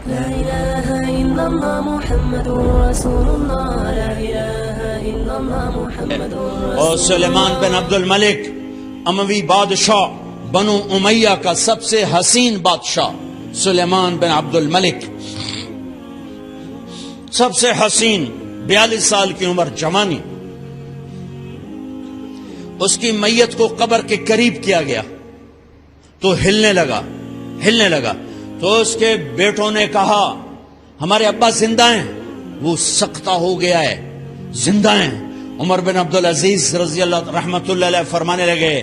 لا إله إلا الله محمد رسول الله لا إله إلا الله محمد رسول اور سلیمان بن عبد الملک اموی بادشاہ بنو امیہ کا سب سے حسین بادشاہ سلیمان بن عبد الملک، سب سے حسین، 42 سال کی عمر، جوانی. اس کی میت کو قبر کے قریب کیا گیا تو ہلنے لگا تو اس کے بیٹوں نے کہا ہمارے ابا زندہ ہیں. وہ سکتہ ہو گیا ہے، زندہ ہیں. عمر بن عبدالعزیز رضی اللہ رحمت اللہ علیہ فرمانے لگے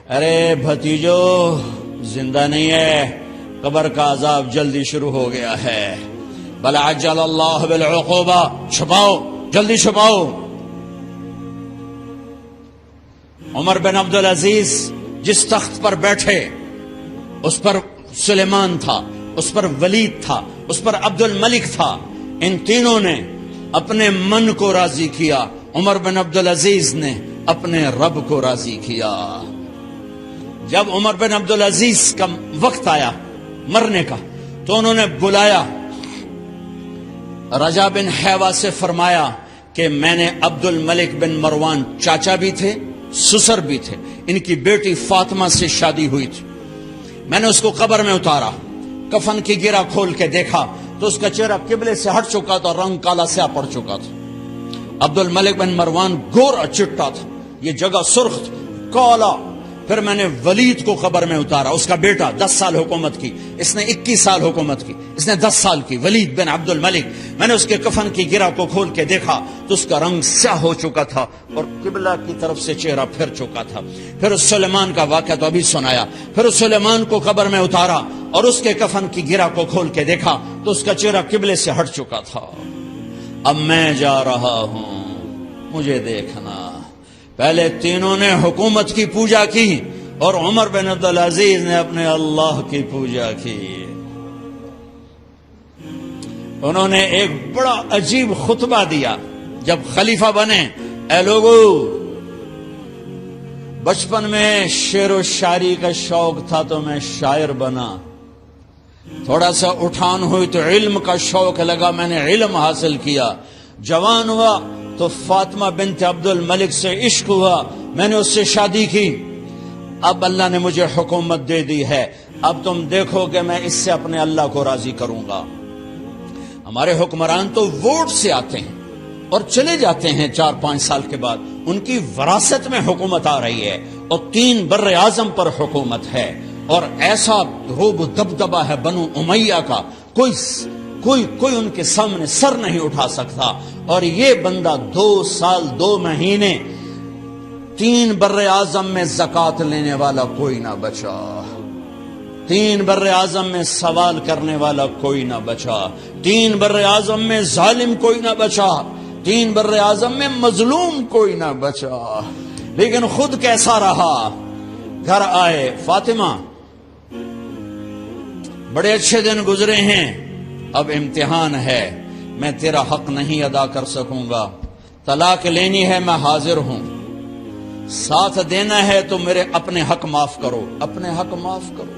ارے بھتیجو زندہ نہیں ہے، قبر کا عذاب جلدی شروع ہو گیا ہے. بل عجل اللہ بالعقوبہ، چھپاؤ، جلدی چھپاؤ. عمر بن عبدالعزیز جس تخت پر بیٹھے اس پر سلیمان تھا، اس پر ولید تھا، اس پر عبد الملک تھا. ان تینوں نے اپنے من کو راضی کیا، عمر بن عبدالعزیز نے اپنے رب کو راضی کیا. جب عمر بن عبدالعزیز کا وقت آیا مرنے کا تو انہوں نے بلایا رجا بن حیوہ سے، فرمایا کہ میں نے عبد الملک بن مروان چاچا بھی تھے، سسر بھی تھے، ان کی بیٹی فاطمہ سے شادی ہوئی تھی. میں نے اس کو قبر میں اتارا، کفن کی گرہ کھول کے دیکھا تو اس کا چہرہ قبلے سے ہٹ چکا تھا، رنگ کالا سیاہ پڑ چکا تھا. عبد الملک بن مروان گورا چٹا تھا، یہ جگہ سرخ تھی، کالا. پھر میں نے ولید کو قبر میں اتارا، اس کا بیٹا 10 سال حکومت کی، اس نے 21 سال حکومت کی، اس نے 10 سال کی، ولید بن عبد الملک. میں نے اس کے کفن کی گرہ کو کھول کے دیکھا تو اس کا رنگ سیاہ ہو چکا تھا اور قبلہ کی طرف سے چہرہ پھر چکا تھا. پھر اس سلیمان کا واقعہ تو ابھی سنایا. پھر اس سلیمان کو قبر میں اتارا اور اس کے کفن کی گرہ کو کھول کے دیکھا تو اس کا چہرہ قبلے سے ہٹ چکا تھا. اب میں جا رہا ہوں، مجھے دیکھنا. پہلے تینوں نے حکومت کی پوجا کی اور عمر بن عبدالعزیز نے اپنے اللہ کی پوجا کی. انہوں نے ایک بڑا عجیب خطبہ دیا جب خلیفہ بنے. اے لوگو، بچپن میں شعر و شاعری کا شوق تھا تو میں شاعر بنا. تھوڑا سا اٹھان ہوئی تو علم کا شوق لگا، میں نے علم حاصل کیا. جوان ہوا تو فاطمہ بنت عبد الملک سے عشق ہوا، میں نے اس سے شادی کی. اب اللہ نے مجھے حکومت دے دی ہے، اب تم دیکھو کہ میں اس سے اپنے اللہ کو راضی کروں گا. ہمارے حکمران تو ووٹ سے آتے ہیں اور چلے جاتے ہیں 4-5 سال کے بعد. ان کی وراثت میں حکومت آ رہی ہے اور 3 بر اعظم پر حکومت ہے اور ایسا روب و دبدبہ ہے بنو امیہ کا، کوئی ان کے سامنے سر نہیں اٹھا سکتا. اور یہ بندہ 2 سال 2 مہینے 3 بر اعظم میں زکوٰۃ لینے والا کوئی نہ بچا، 3 بر اعظم میں سوال کرنے والا کوئی نہ بچا، 3 بر اعظم میں ظالم کوئی نہ بچا، 3 بر اعظم میں مظلوم کوئی نہ بچا. لیکن خود کیسا رہا؟ گھر آئے، فاطمہ بڑے اچھے دن گزرے ہیں، اب امتحان ہے، میں تیرا حق نہیں ادا کر سکوں گا. طلاق لینی ہے، میں حاضر ہوں. ساتھ دینا ہے تو میرے اپنے حق معاف کرو، اپنے حق معاف کرو.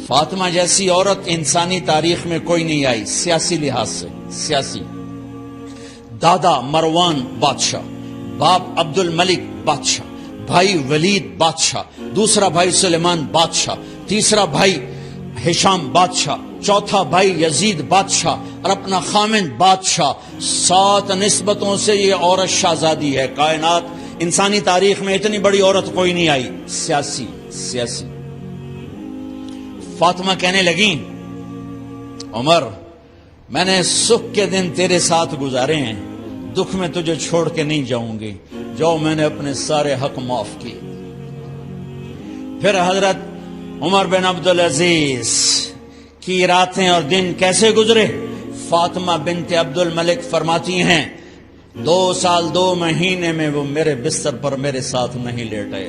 فاطمہ جیسی عورت انسانی تاریخ میں کوئی نہیں آئی سیاسی لحاظ سے. سیاسی، دادا مروان بادشاہ، باپ عبد الملک بادشاہ، بھائی ولید بادشاہ، دوسرا بھائی سلیمان بادشاہ، تیسرا بھائی ہشام بادشاہ، چوتھا بھائی یزید بادشاہ اور اپنا خامند بادشاہ. 7 نسبتوں سے یہ عورت شہزادی ہے. کائنات انسانی تاریخ میں اتنی بڑی عورت کوئی نہیں آئی. سیاسی. فاطمہ کہنے لگیں عمر، میں نے سکھ کے دن تیرے ساتھ گزارے ہیں، دکھ میں تجھے چھوڑ کے نہیں جاؤں گی. جو میں نے اپنے سارے حق معاف کیے. پھر حضرت عمر بن عبدالعزیز کی راتیں اور دن کیسے گزرے؟ فاطمہ بنت عبد الملک فرماتی ہیں 2 سال 2 مہینے میں وہ میرے بستر پر میرے ساتھ نہیں لیٹے.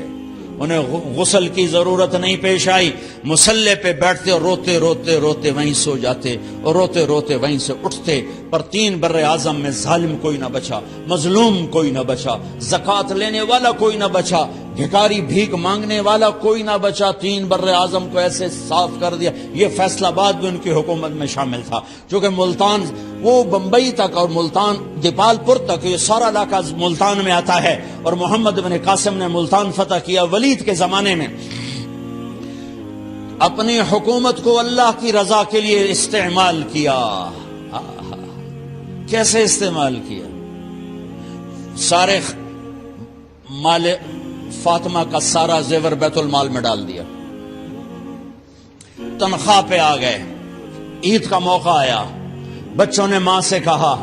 انہیں غسل کی ضرورت نہیں پیش آئی. مصلے پہ بیٹھتے اور روتے روتے وہیں سو جاتے اور روتے روتے وہیں سے اٹھتے. پر 3 بر اعظم میں ظالم کوئی نہ بچا، مظلوم کوئی نہ بچا، زکوٰۃ لینے والا کوئی نہ بچا، بھکاری بھیک مانگنے والا کوئی نہ بچا۔ 3 بر اعظم کو ایسے صاف کر دیا۔ یہ فیصل آباد بھی ان کی حکومت میں شامل تھا، چونکہ ملتان وہ بمبئی تک اور ملتان دیپال پور تک یہ سارا علاقہ ملتان میں آتا ہے، اور محمد بن قاسم نے ملتان فتح کیا ولید کے زمانے میں۔ اپنی حکومت کو اللہ کی رضا کے لیے استعمال کیا۔ کیسے استعمال کیا؟ سارے مال فاطمہ کا سارا زیور بیت المال میں ڈال دیا، تنخواہ پہ آ گئے۔ عید کا موقع آیا، بچوں نے ماں سے کہا،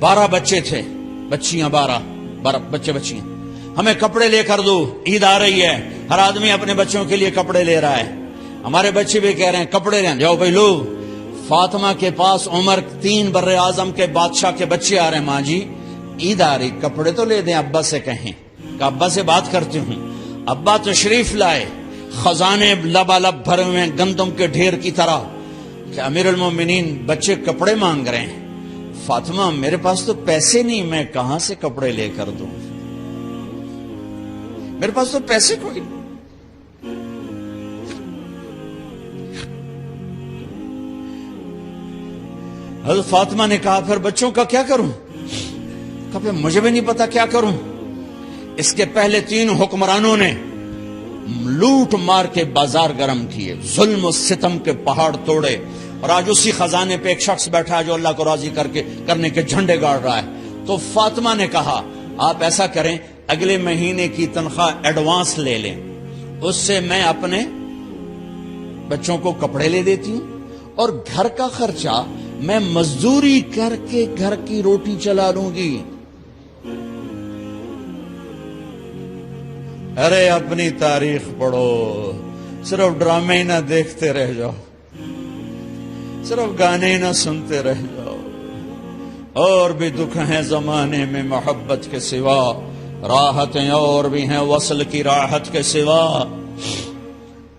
12 بچے تھے، بچیاں 12 بچے بچیاں، ہمیں کپڑے لے کر دو، عید آ رہی ہے، ہر آدمی اپنے بچوں کے لیے کپڑے لے رہا ہے، ہمارے بچے بھی کہہ رہے ہیں کپڑے لیں، جاؤ بھائی لو۔ فاطمہ کے پاس عمر 3 بر اعظم کے بادشاہ کے بچے آ رہے ہیں، ماں جی عید آ رہی، کپڑے تو لے دیں، ابا سے کہیں کہ ابا سے بات کرتی ہوں۔ ابا تشریف لائے، خزانے لبالب بھرے ہوئے ہیں گندم کے ڈھیر کی طرح، کہ امیر المومنین بچے کپڑے مانگ رہے ہیں۔ فاطمہ میرے پاس تو پیسے نہیں، میں کہاں سے کپڑے لے کر دوں، میرے پاس تو پیسے کوئی نہیں۔ حضرت فاطمہ نے کہا پھر بچوں کا کیا کروں؟ کہا پھر مجھے بھی نہیں پتا کیا کروں۔ اس کے پہلے 3 حکمرانوں نے لوٹ مار کے بازار گرم کیے، ظلم و ستم کے پہاڑ توڑے، اور آج اسی خزانے پہ ایک شخص بیٹھا ہے جو اللہ کو راضی کرنے کے جھنڈے گاڑ رہا ہے۔ تو فاطمہ نے کہا آپ ایسا کریں، اگلے مہینے کی تنخواہ ایڈوانس لے لیں، اس سے میں اپنے بچوں کو کپڑے لے دیتی ہوں، اور گھر کا خرچہ میں مزدوری کر کے گھر کی روٹی چلا لوں گی۔ ارے اپنی تاریخ پڑھو، صرف ڈرامے ہی نہ دیکھتے رہ جاؤ، صرف گانے ہی نہ سنتے رہ جاؤ۔ اور بھی دکھ ہیں زمانے میں محبت کے سوا، راحتیں اور بھی ہیں وصل کی راحت کے سوا۔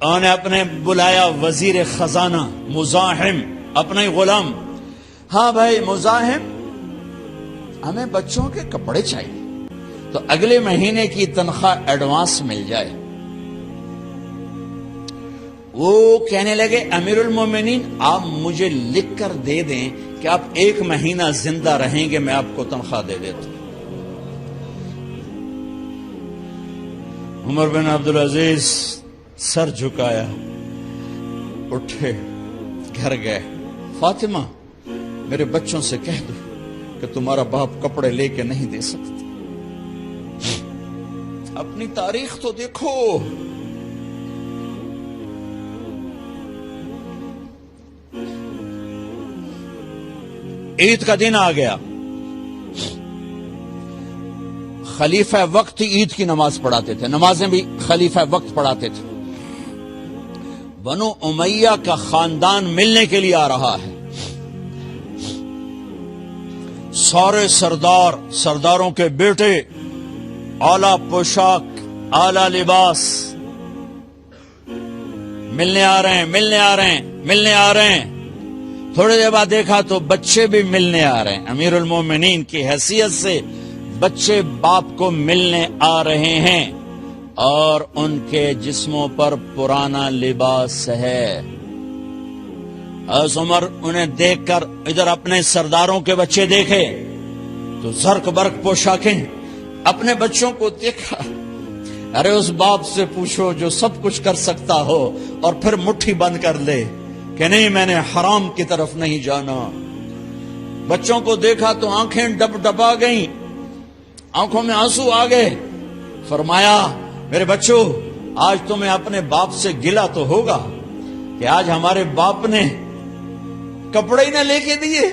انہوں نے اپنے بلایا وزیر خزانہ مزاحم، اپنا ہی غلام، ہاں بھائی مزاحم ہمیں بچوں کے کپڑے چاہیے، تو اگلے مہینے کی تنخواہ ایڈوانس مل جائے۔ وہ کہنے لگے امیر المومنین آپ مجھے لکھ کر دے دیں کہ آپ 1 مہینہ زندہ رہیں گے، میں آپ کو تنخواہ دے دیتا ہوں۔ عمر بن عبدالعزیز سر جھکایا، اٹھے، گھر گئے، فاطمہ میرے بچوں سے کہہ دو کہ تمہارا باپ کپڑے لے کے نہیں دے سکتا۔ اپنی تاریخ تو دیکھو، عید کا دن آ گیا، خلیفہ وقت عید کی نماز پڑھاتے تھے، نمازیں بھی خلیفہ وقت پڑھاتے تھے۔ بنو امیہ کا خاندان ملنے کے لیے آ رہا ہے، سارے سرداروں کے بیٹے اعلی پوشاک، اعلی لباس، ملنے آ رہے ہیں۔ تھوڑے دیر بعد دیکھا تو بچے بھی ملنے آ رہے ہیں، امیر المومنین کی حیثیت سے بچے باپ کو ملنے آ رہے ہیں، اور ان کے جسموں پر پرانا لباس ہے۔ حضرت عمر انہیں دیکھ کر ادھر اپنے سرداروں کے بچے دیکھے تو زرق برق پوشاکیں، اپنے بچوں کو دیکھا۔ ارے اس باپ سے پوچھو جو سب کچھ کر سکتا ہو اور پھر مٹھی بند کر لے کہ نہیں میں نے حرام کی طرف نہیں جانا۔ بچوں کو دیکھا تو آنکھیں ڈبا گئیں، آنکھوں میں آنسو آ گئے۔ فرمایا میرے بچوں آج تمہیں اپنے باپ سے گلہ تو ہوگا کہ آج ہمارے باپ نے کپڑے ہی نہ لے کے دیے۔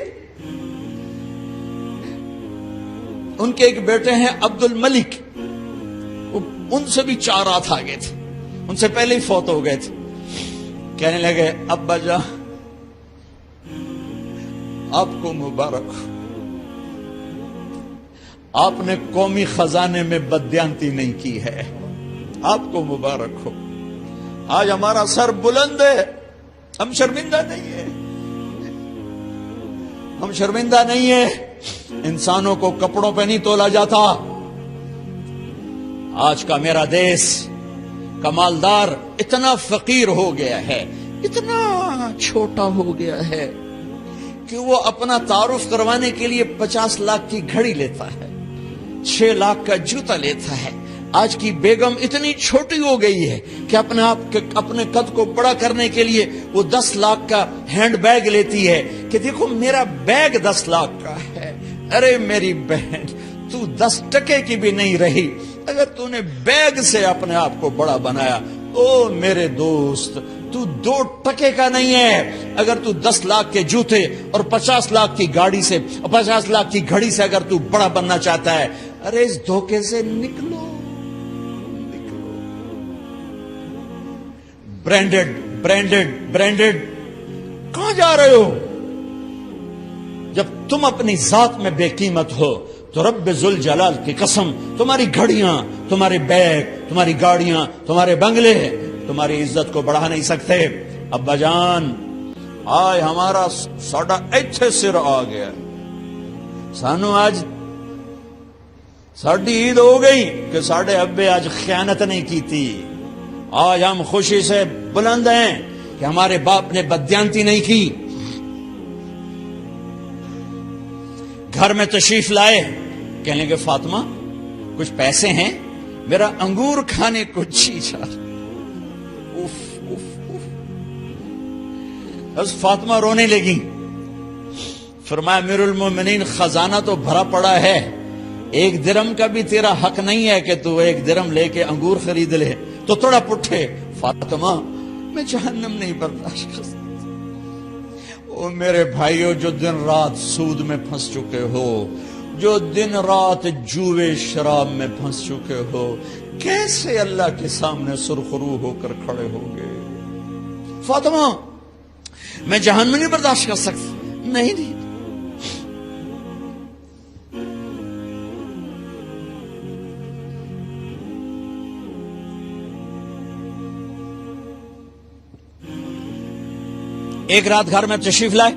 ان کے ایک بیٹے ہیں عبد الملک، ان سے بھی 4 رات آگے تھے، ان سے پہلے ہی فوت ہو گئے تھے۔ کہنے لگے ابا جان آپ کو مبارک ہو، آپ نے قومی خزانے میں بددیانتی نہیں کی ہے، آپ کو مبارک ہو۔ آج ہمارا سر بلند ہے، ہم شرمندہ نہیں ہے، ہم شرمندہ نہیں ہیں، انسانوں کو کپڑوں پہ نہیں تولا جاتا۔ آج کا میرا دیس کا مالدار اتنا فقیر ہو گیا ہے، اتنا چھوٹا ہو گیا ہے کہ وہ اپنا تعارف کروانے کے لیے 50 لاکھ کی گھڑی لیتا ہے، 6 لاکھ کا جوتا لیتا ہے۔ آج کی بیگم اتنی چھوٹی ہو گئی ہے کہ اپنے قد کو بڑا کرنے کے لیے وہ 10 لاکھ کا ہینڈ بیگ لیتی ہے کہ دیکھو میرا بیگ 10 لاکھ کا ہے۔ ارے میری بہن، تو 10 ٹکے کی بھی نہیں رہی اگر تو نے بیگ سے اپنے آپ کو بڑا بنایا۔ او میرے دوست، تو 2 ٹکے کا نہیں ہے اگر تو 10 لاکھ کے جوتے اور 50 لاکھ کی گاڑی سے، 50 لاکھ کی گھڑی سے اگر تو بڑا بننا چاہتا ہے۔ ارے اس دھوکے سے نکلو۔ برینڈڈ کہاں جا رہے ہو؟ جب تم اپنی ذات میں بے قیمت ہو تو رب ذوالجلال کی قسم تمہاری گھڑیاں، تمہارے بیگ، تمہاری گاڑیاں، تمہارے بنگلے تمہاری عزت کو بڑھا نہیں سکتے۔ ابا جان، آج ہمارا ساڈا ایتھے سر آ گیا، سانو آج ساڈی عید ہو گئی کہ ساڈے ابے آج خیانت نہیں کی تھی۔ آج ہم خوشی سے بلند ہیں کہ ہمارے باپ نے بددیانتی نہیں کی۔ گھر میں تشریف لائے، کہنے کہ فاطمہ کچھ پیسے ہیں، میرا انگور کھانے کو جی چاہ۔ بس فاطمہ رونے لگی۔ فرمایا امیر المومنین، خزانہ تو بھرا پڑا ہے، 1 درہم کا بھی تیرا حق نہیں ہے کہ تو 1 درہم لے کے انگور خرید لے۔ تو تھوڑا پٹھے، فاطمہ میں جہنم نہیں برداشت کر سکتا۔ او میرے بھائیو، جو دن رات سود میں پھنس چکے ہو، جو دن رات جوے شراب میں پھنس چکے ہو، کیسے اللہ کے سامنے سرخرو ہو کر کھڑے ہو گئے؟ فاطمہ میں جہنم نہیں برداشت کر سکتا۔ نہیں، ایک رات گھر میں تشریف لائے،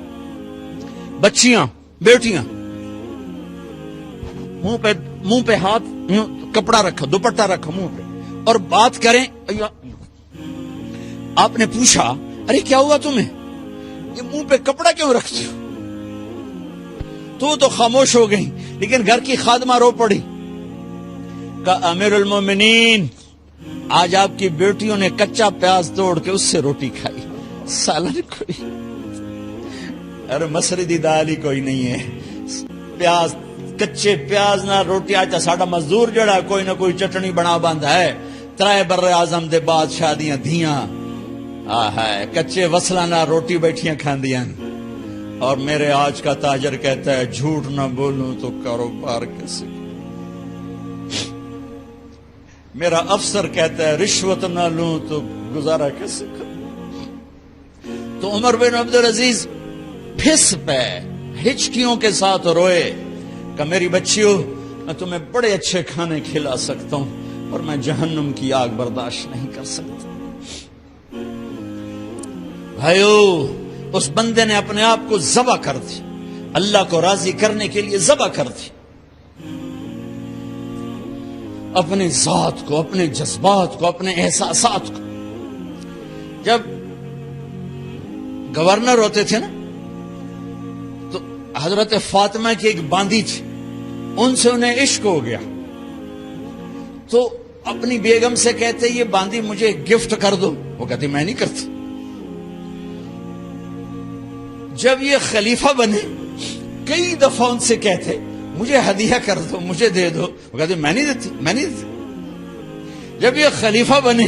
بچیاں، بیٹیاں، منہ پہ ہاتھ، کپڑا رکھا، دوپٹہ رکھا منہ پہ، اور بات کریں۔ آپ نے پوچھا ارے کیا ہوا تمہیں، یہ منہ پہ کپڑا کیوں رکھتی ہو؟ تو خاموش ہو گئی، لیکن گھر کی خادمہ رو پڑی۔ کہا امیر المومنین، آج آپ کی بیٹیوں نے کچا پیاز توڑ کے اس سے روٹی کھائی، سالن کوئی، ارے مسری دی دال ہی کوئی نہیں ہے، پیاز، کچے پیاز نہ روٹی۔ آج ساڈا مزدور جڑا کوئی نہ کوئی چٹنی بنا باندا ہے، 3 بر اعظم دے بادشاہ دیاں دھیاں کچے وصلہ نہ روٹی بیٹھیاں کھاندیاں۔ اور میرے آج کا تاجر کہتا ہے جھوٹ نہ بولوں تو کاروبار کیسے، میرا افسر کہتا ہے رشوت نہ لوں تو گزارا کیسے کروں۔ تو عمر بن عبدالعزیز پھس پہ ہچکیوں کے ساتھ روئے کہ میری بچیوں، میں تمہیں بڑے اچھے کھانے کھلا سکتا ہوں اور میں جہنم کی آگ برداشت نہیں کر سکتا۔ بھائیو، اس بندے نے اپنے آپ کو ذبح کر دی، اللہ کو راضی کرنے کے لیے ذبح کر دی، اپنی ذات کو، اپنے جذبات کو، اپنے احساسات کو۔ جب گورنر ہوتے تھے نا تو حضرت فاطمہ کی ایک باندی تھی، ان سے انہیں عشق ہو گیا، تو اپنی بیگم سے کہتے یہ باندی مجھے گفٹ کر دو، وہ کہتی میں نہیں کرتی۔ جب یہ خلیفہ بنے کئی دفعہ ان سے کہتے مجھے ہدیہ کر دو، مجھے دے دو، وہ کہتے میں نہیں دیتی۔ جب یہ خلیفہ بنے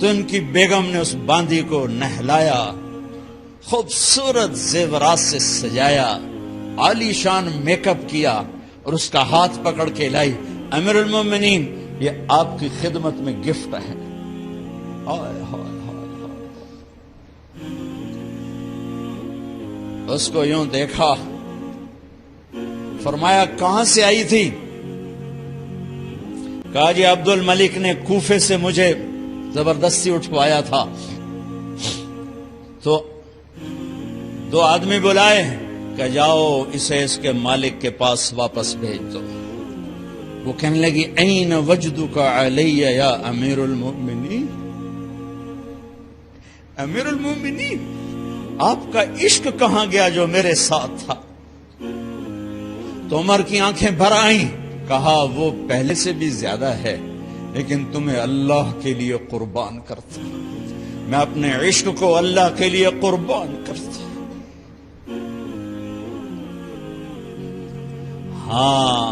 تو ان کی بیگم نے اس باندی کو نہلایا، خوبصورت زیورات سے سجایا، عالی شان میک اپ کیا اور اس کا ہاتھ پکڑ کے لائی، امیر المومنین یہ آپ کی خدمت میں گفٹ ہے۔ اس کو یوں دیکھا، فرمایا کہاں سے آئی تھی؟ کہا جی عبد الملک نے کوفے سے مجھے زبردستی اٹھوایا تھا۔ تو 2 آدمی بلائے، کہ جاؤ اسے اس کے مالک کے پاس واپس بھیج دو. وہ کہنے لگی این وجدک علی یا امیر المؤمنین. امیر المؤمنین آپ کا عشق کہاں گیا جو میرے ساتھ تھا؟ تو عمر کی آنکھیں بھر آئیں. کہا وہ پہلے سے بھی زیادہ ہے لیکن تمہیں اللہ کے لیے قربان کرتا. میں اپنے عشق کو اللہ کے لیے قربان کرتا. ہاں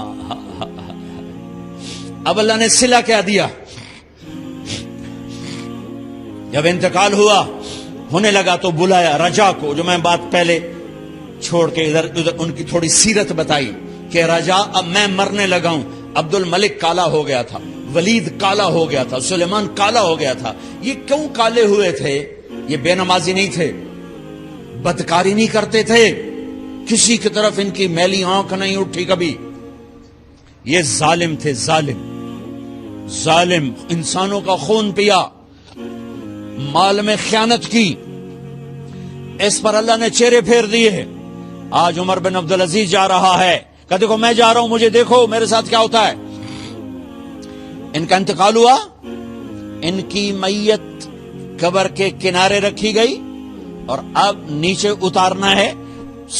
اب اللہ نے صلہ کیا دیا. جب انتقال ہوا ہونے لگا تو بلایا رجا کو, جو میں بات پہلے چھوڑ کے ادھر ان کی تھوڑی سیرت بتائی کہ رجا اب میں مرنے لگا ہوں. عبد الملک کالا ہو گیا تھا, ولید کالا ہو گیا تھا, سلیمان کالا ہو گیا تھا. یہ کیوں کالے ہوئے تھے؟ یہ بے نمازی نہیں تھے, بدکاری نہیں کرتے تھے, کسی کی طرف ان کی میلی آنکھ نہیں اٹھی کبھی. یہ ظالم تھے, ظالم انسانوں کا خون پیا, مال میں خیانت کی. اس پر اللہ نے چہرے پھیر دیے. آج عمر بن عبدالعزیز جا رہا ہے کہ دیکھو میں جا رہا ہوں, مجھے دیکھو میرے ساتھ کیا ہوتا ہے. ان کا انتقال ہوا, ان کی میت قبر کے کنارے رکھی گئی اور اب نیچے اتارنا ہے.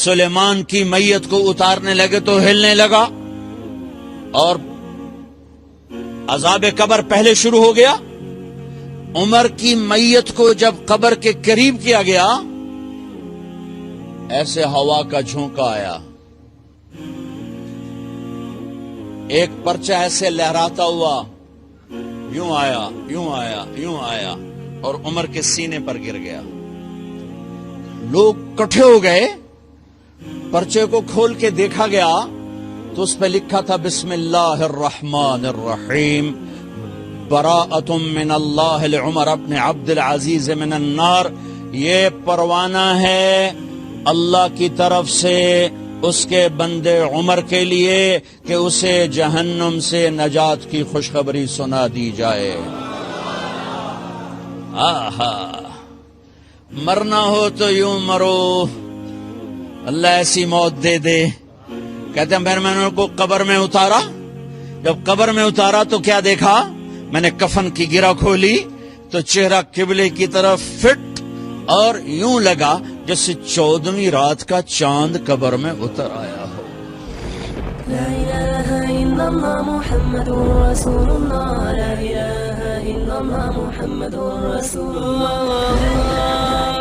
سلیمان کی میت کو اتارنے لگے تو ہلنے لگا اور عذاب قبر پہلے شروع ہو گیا. عمر کی میت کو جب قبر کے قریب کیا گیا ایسے ہوا کا جھونکا آیا, ایک پرچہ ایسے لہراتا ہوا یوں آیا, یوں آیا, یوں آیا اور عمر کے سینے پر گر گیا. لوگ کٹھے ہو گئے, پرچے کو کھول کے دیکھا گیا تو اس پہ لکھا تھا بسم اللہ الرحمن الرحیم براءۃ من اللہ لعمر ابن عبد العزیز من النار. یہ پروانہ ہے اللہ کی طرف سے اس کے بندے عمر کے لیے کہ اسے جہنم سے نجات کی خوشخبری سنا دی جائے. آہا, مرنا ہو تو یوں مرو, اللہ ایسی موت دے دے. کہتے ہیں میں نے ان کو قبر میں اتارا, جب قبر میں اتارا تو کیا دیکھا, میں نے کفن کی گرہ کھولی تو چہرہ قبلے کی طرف فٹ اور یوں لگا جیسے 14ویں رات کا چاند قبر میں اتر آیا ہو. لا الہ الا اللہ محمد رسول اللہ, لا الہ الا اللہ محمد رسول اللہ.